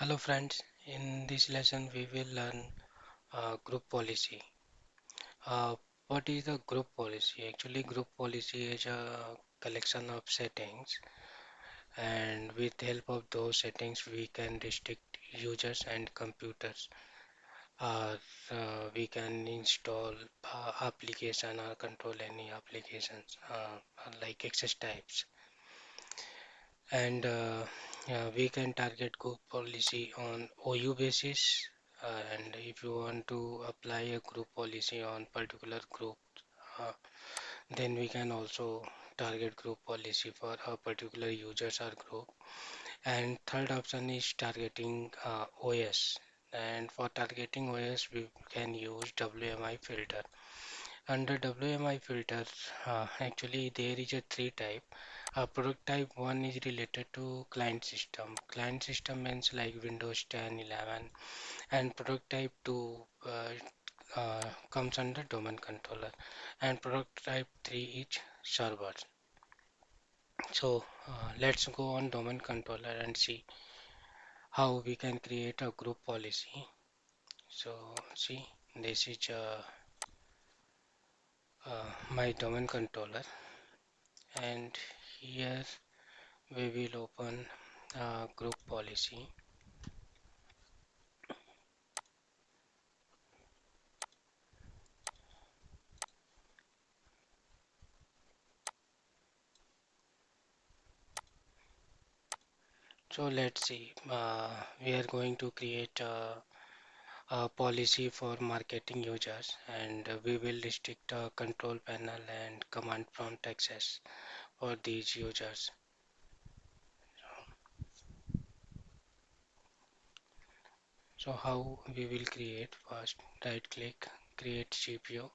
Hello friends, in this lesson we will learn group policy. Uh, what is the group policy? Actually, group policy is a collection of settings, and with the help of those settings we can restrict users and computers. Uh, we can install application or control any applications like access types. And we can target group policy on OU basis. And if you want to apply a group policy on particular group, uh, then we can also target group policy for a particular users or group. And third option is targeting OS. And for targeting OS, we can use WMI filter. Under WMI filter, actually there is a three type. Product type 1 is related to client system. Client system means like Windows 10, 11, and product type 2 comes under domain controller, and product type 3 is server. So let's go on domain controller and see how we can create a group policy. So see, this is my domain controller, and here we will open group policy. So let's see, we are going to create a policy for marketing users, and we will restrict control panel and command prompt access for these users. So how we will create? First, right click, create GPO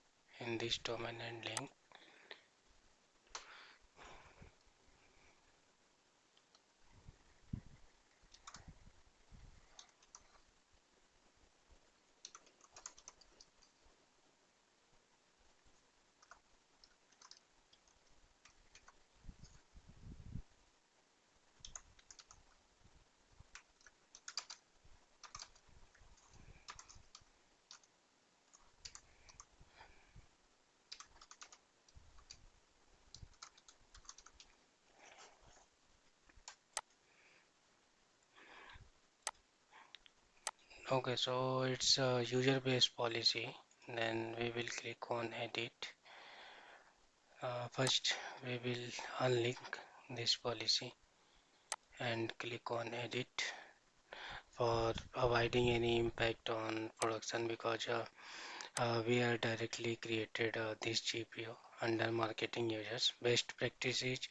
in this domain and link. Okay, so it's a user-based policy. Then we will click on edit. First, we will unlink this policy and click on edit for avoiding any impact on production, because we are directly created this GPO under marketing users. Best practice is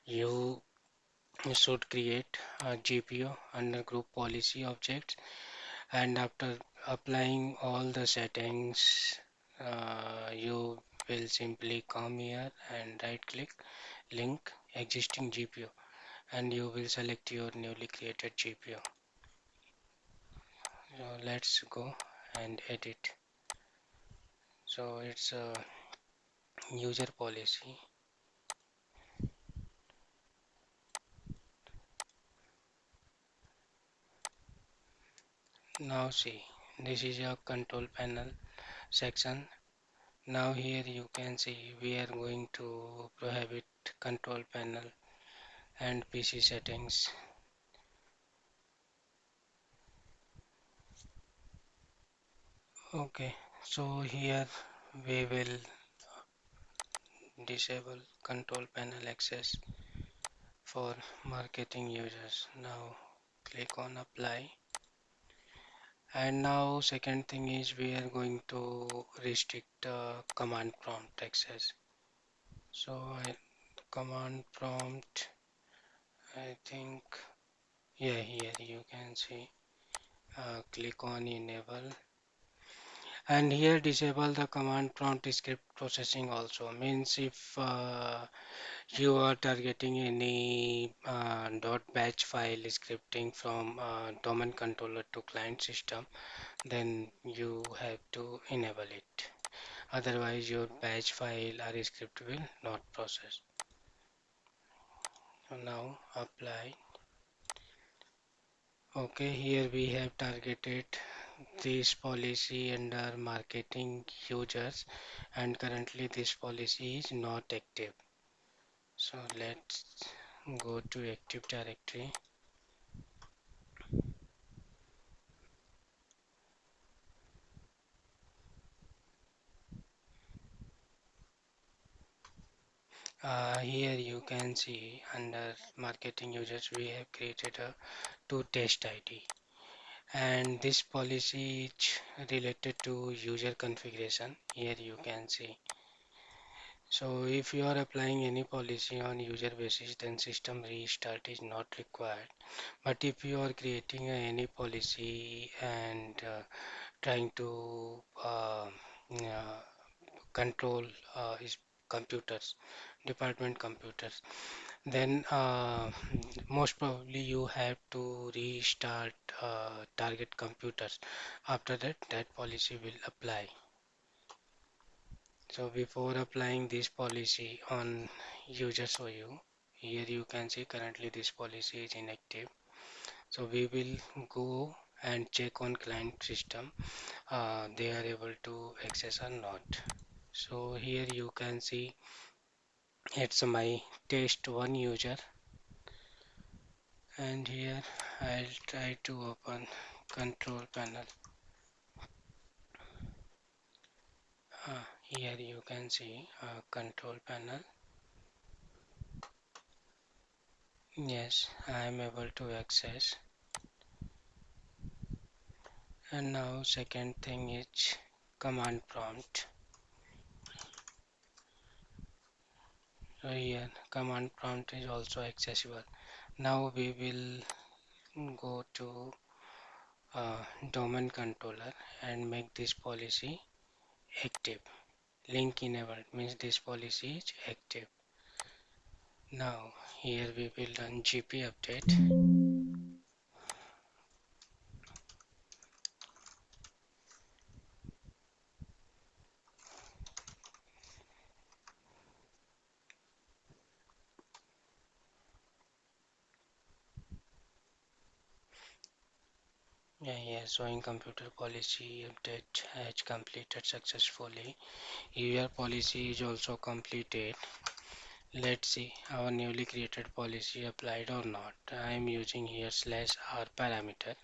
you should create a GPO under group policy objects, and after applying all the settings, you will simply come here and right click, link existing GPO, and you will select your newly created GPO. So let's go and edit. So it's a user policy. Now see, this is a control panel section. Now here you can see we are going to prohibit control panel and PC settings. Okay, so here we will disable control panel access for marketing users. Now click on apply. And now second thing is we are going to restrict command prompt access. So command prompt, I think, yeah, here you can see, click on enable, and here disable the command prompt script processing also. Means if you are targeting any .batch file scripting from domain controller to client system, then you have to enable it. Otherwise, your batch file or script will not process. So now apply. Okay, here we have targeted this policy under marketing users, and currently this policy is not active. So let's go to Active Directory. Here you can see under marketing users we have created a to test ID, and this policy is related to user configuration. Here you can see. So if you are applying any policy on user basis, then system restart is not required. But if you are creating any policy and trying to control is computers, department computers, then most probably you have to restart target computers. After that, that policy will apply. So before applying this policy on users OU, here you can see currently this policy is inactive. So we will go and check on client system they are able to access or not. So here you can see it's my test one user, and here I'll try to open control panel. Here you can see control panel. Yes, I am able to access. And now second thing is command prompt. So here command prompt is also accessible. Now we will go to domain controller and make this policy active. Link enabled means this policy is active. Now here we will run GP update. Yeah, yeah, showing computer policy update has completed successfully. User policy is also completed. Let's see our newly created policy applied or not. I am using here /r parameter.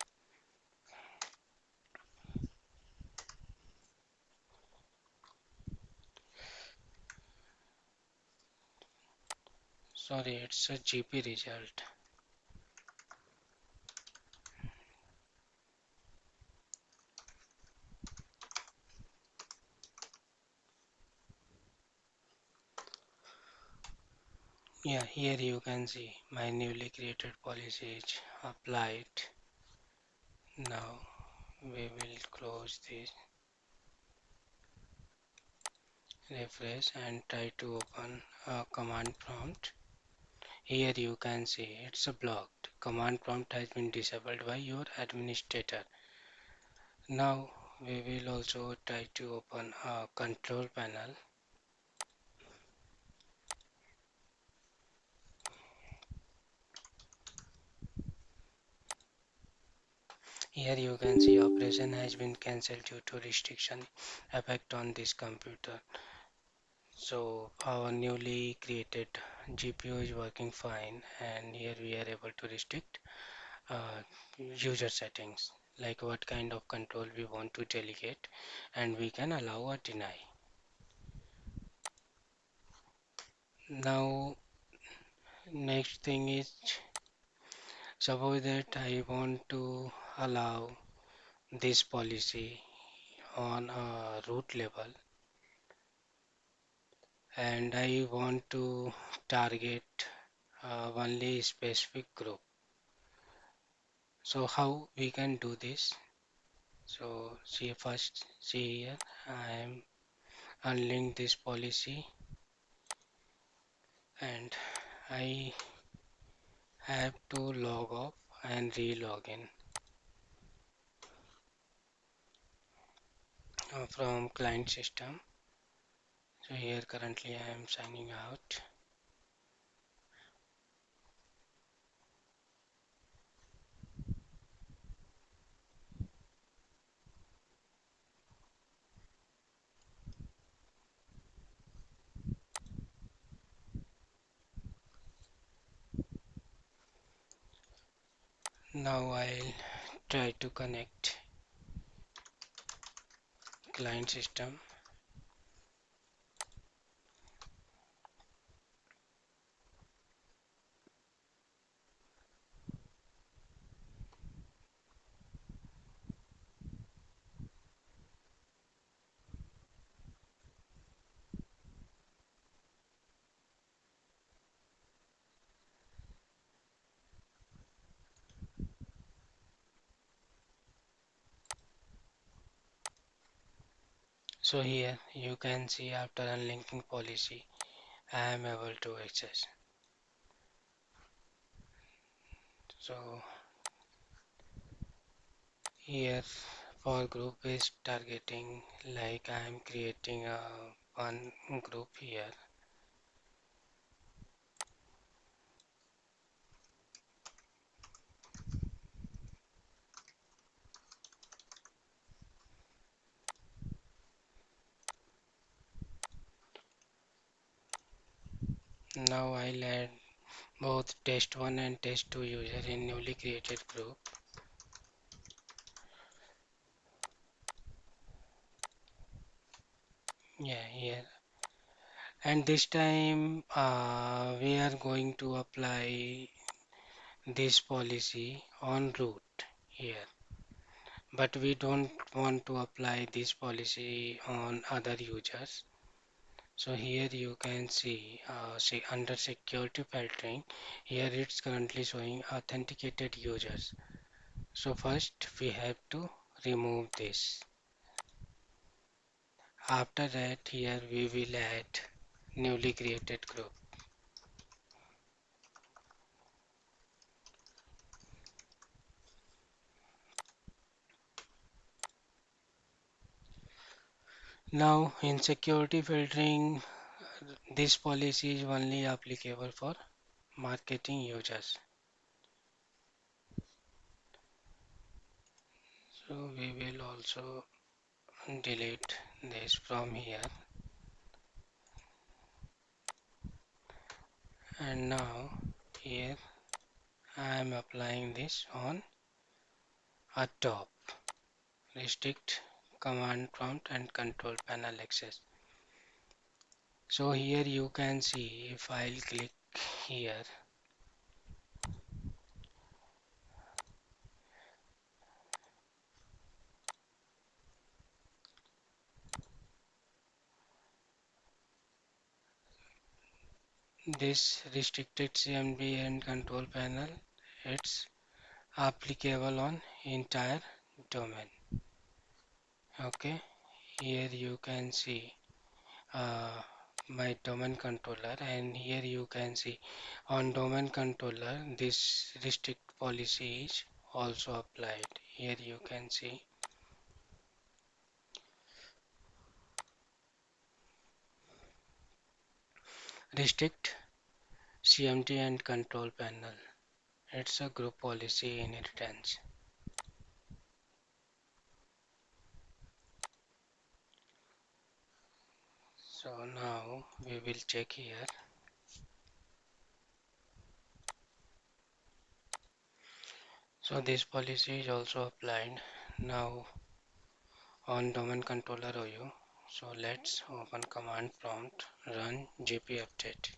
Sorry, it's a GP result. Yeah, here you can see my newly created policy is applied. Now we will close this, refresh and try to open a command prompt. Here you can see it's a blocked. Command prompt has been disabled by your administrator. Now we will also try to open a control panel. Here you can see operation has been cancelled due to restriction effect on this computer. So our newly created GPU is working fine, and here we are able to restrict user settings, like what kind of control we want to delegate, and we can allow or deny. Now next thing is, suppose that I want to allow this policy on a root level, and I want to target only specific group. So how we can do this? So see here, I am unlink this policy, and I have to log off and re-log in from client system. So here currently I am signing out. Now I'll try to connect client system. So here you can see after unlinking policy, I am able to access. So here for group based targeting, like I am creating a one group here. Now I'll add both test1 and test2 user in newly created group. Yeah, here. And this time we are going to apply this policy on root here. But we don't want to apply this policy on other users. So here you can see, say under security filtering, here it's currently showing authenticated users. So first we have to remove this. After that, here we will add newly created group. Now in security filtering, this policy is only applicable for marketing users. So we will also delete this from here. And now here I am applying this on a top. Restrict command prompt and control panel access. So here you can see if I'll click here, this restricted CMD and control panel, it's applicable on entire domain. Okay, here you can see uh, my domain controller, and here you can see on domain controller this restrict policy is also applied. Here you can see restrict CMD and control panel. It's a group policy inheritance. So now we will check here. So this policy is also applied now on domain controller OU. So let's open command prompt, run gp update.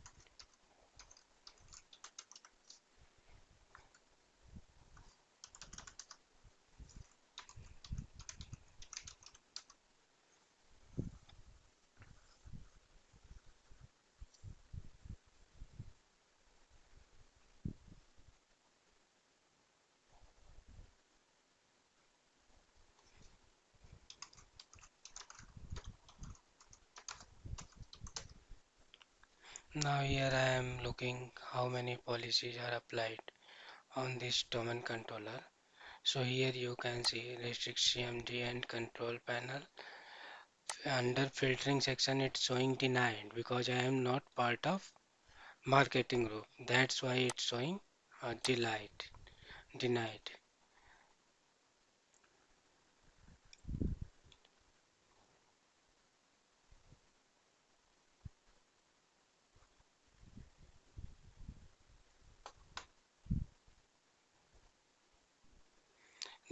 Now here I am looking how many policies are applied on this domain controller. So here you can see restrict CMD and control panel. Under filtering section it's showing denied because I am not part of marketing group. That's why it's showing denied.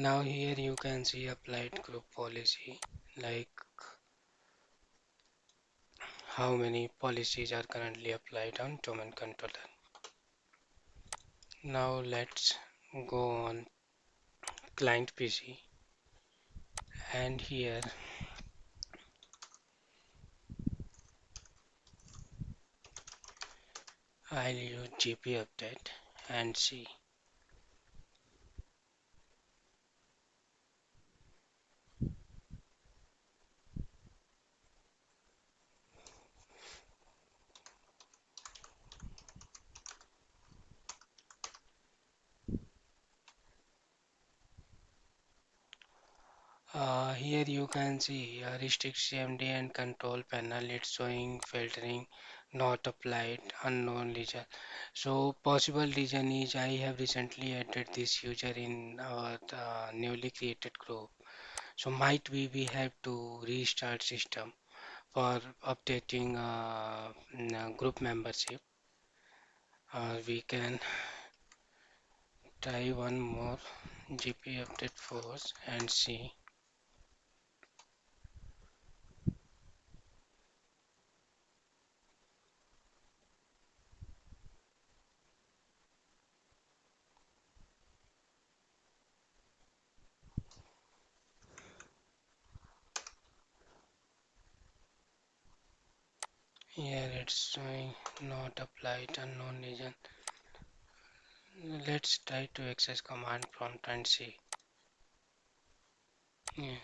Now here you can see applied group policy, like how many policies are currently applied on domain controller. Now let's go on client PC, and here I'll use GP update and see. Here you can see restrict CMD and control panel. It's showing filtering not applied, unknown region. So possible reason is I have recently added this user in our newly created group. So might we have to restart system for updating group membership. We can try one more GP update force and see. Here it's showing not applied, unknown region. Let's try to access command prompt and see. Yeah.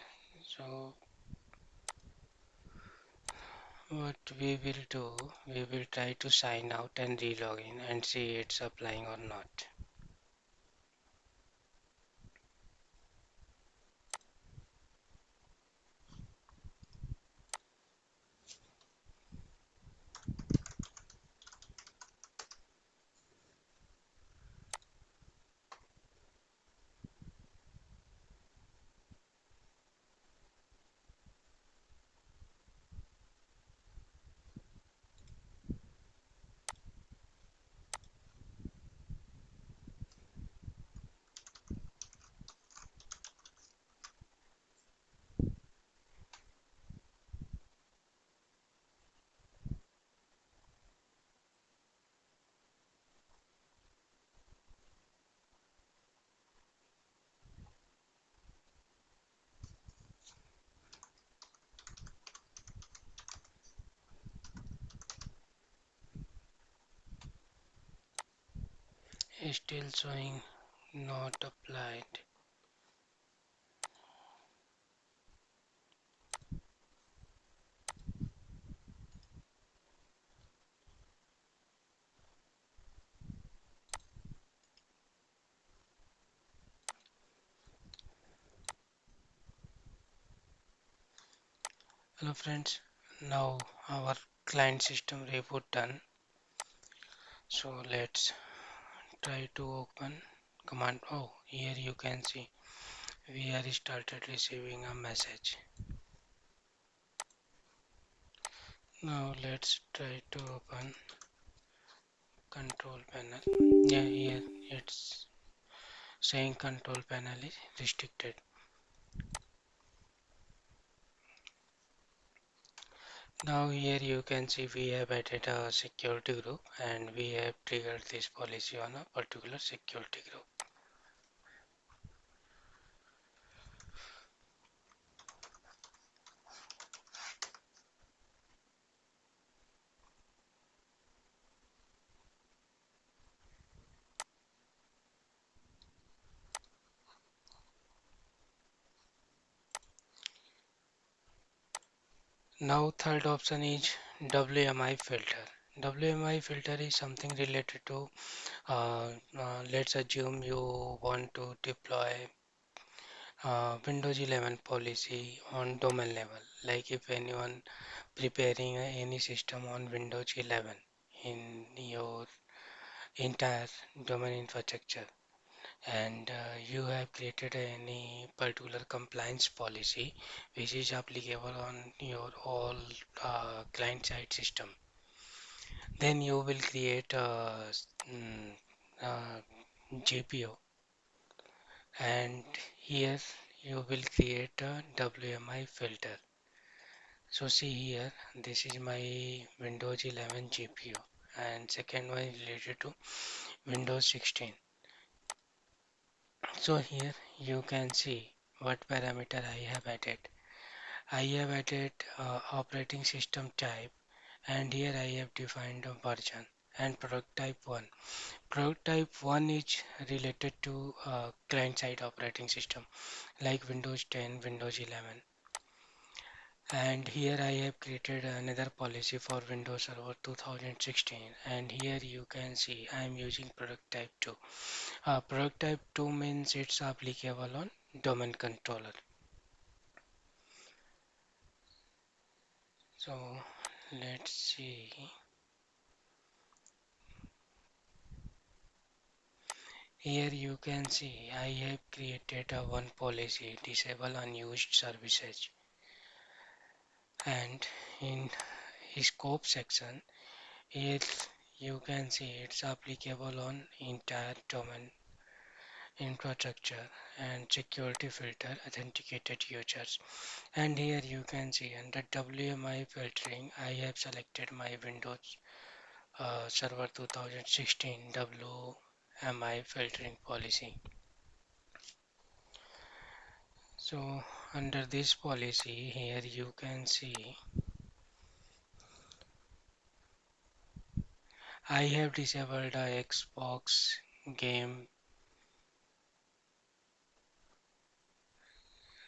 So what we will do, we will try to sign out and relog in and see it's applying or not. It's still showing not applied. Hello friends, now our client system reboot done. So let's try to open command. Oh, here you can see we are started receiving a message. Now let's try to open control panel. Yeah, here it's saying control panel is restricted. Now here you can see we have added a security group and we have triggered this policy on a particular security group. Now third option is WMI filter. WMI filter is something related to let's assume you want to deploy Windows 11 policy on domain level. Like if anyone preparing any system on Windows 11 in your entire domain infrastructure, and you have created any particular compliance policy which is applicable on your all client side system, then you will create a mm, uh, GPO and here you will create a WMI filter. So see here, this is my Windows 11 GPU, and second one is related to Windows 16. So here you can see what parameter I have added. I have added operating system type, and here I have defined a version and product type 1. Product type 1 is related to client side operating system like Windows 10, Windows 11. And here I have created another policy for Windows Server 2016, and here you can see I am using product type 2. Product type 2 means it's applicable on domain controller. So let's see. Here you can see I have created a one policy disable unused services, and in scope section here you can see it's applicable on entire domain infrastructure and security filter authenticated users. And here you can see under WMI filtering I have selected my Windows Server 2016 WMI filtering policy. So under this policy here you can see I have disabled a Xbox game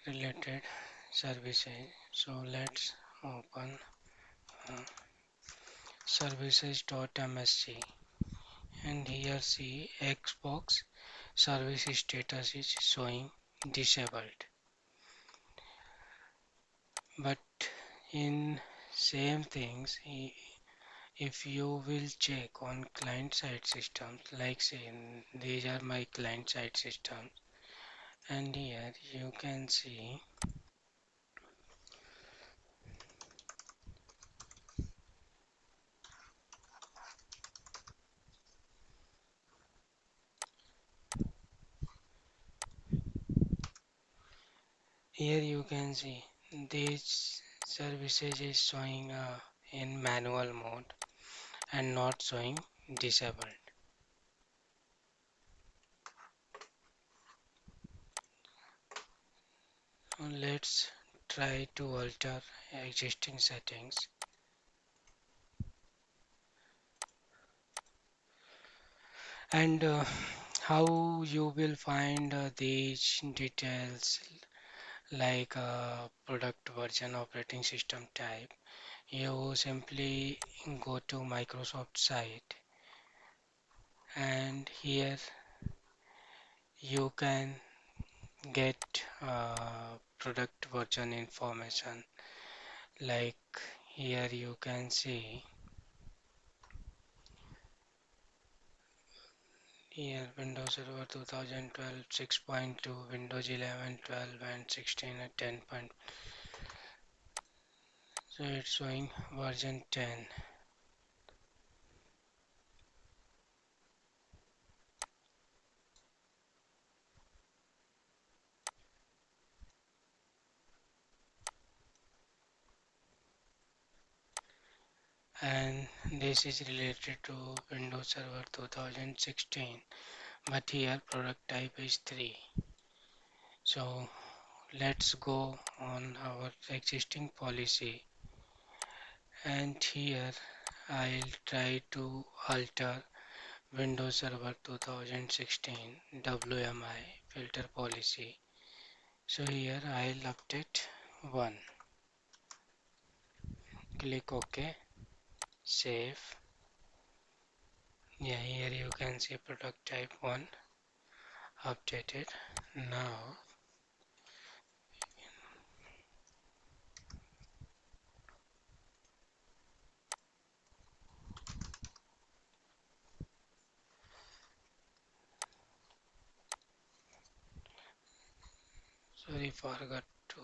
related services. So let's open uh, services.msc, and here see Xbox service status is showing disabled. But in same things, if you will check on client side systems, like say these are my client side systems, and here you can see here you can see these services is showing in manual mode and not showing disabled. Let's try to alter existing settings, and how you will find these details like product version operating system type. You simply go to Microsoft site, and here you can get product version information, like here you can see here Windows Server 2012 6.2, Windows 11 12 and 16 at 10. So it's showing version 10. And this is related to Windows Server 2016, but here product type is 3. So let's go on our existing policy, and here I'll try to alter Windows Server 2016 WMI filter policy. So here I'll update 1. Click OK, save. Yeah, here you can see product type 1 updated. Now sorry, forgot to.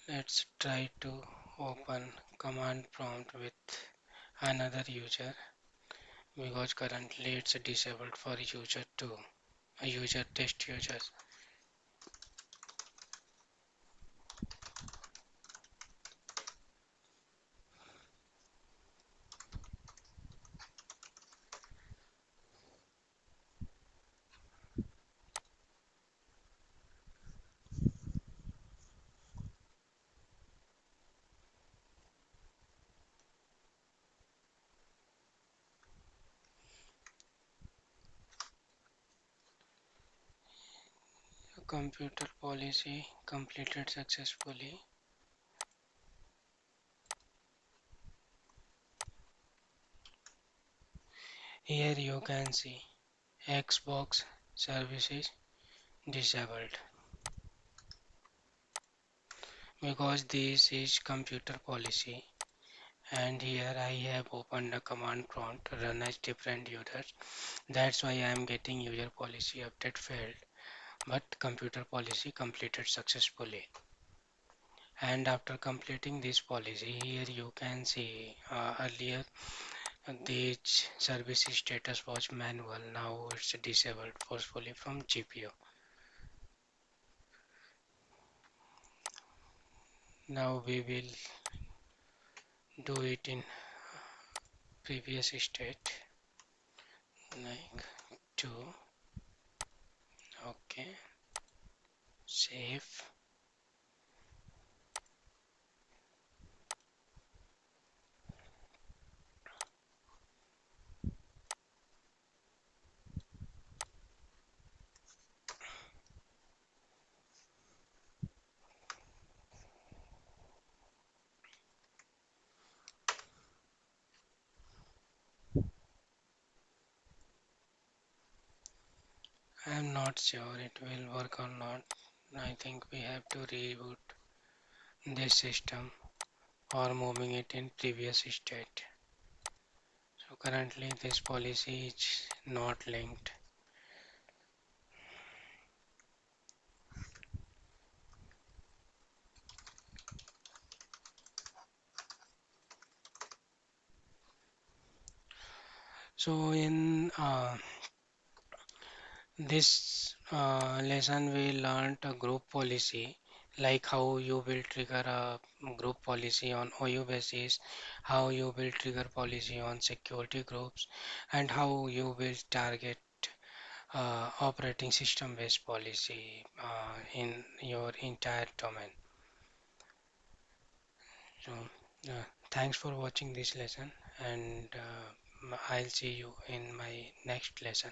Let's try to open command prompt with another user, because currently it's disabled for user 2, a user test users. Computer policy completed successfully. Here you can see Xbox services disabled, because this is computer policy, and here I have opened a command prompt run as different users. That's why I am getting user policy update failed, but computer policy completed successfully. And after completing this policy, here you can see earlier the service status was manual, now it's disabled forcefully from GPU. Now we will do it in previous state, like 2. Okay, save. I am not sure it will work or not. I think we have to reboot this system or moving it in previous state. So currently this policy is not linked. So in this lesson we learned a group policy, like how you will trigger a group policy on OU basis, how you will trigger policy on security groups, and how you will target operating system based policy in your entire domain. So thanks for watching this lesson, and I'll see you in my next lesson.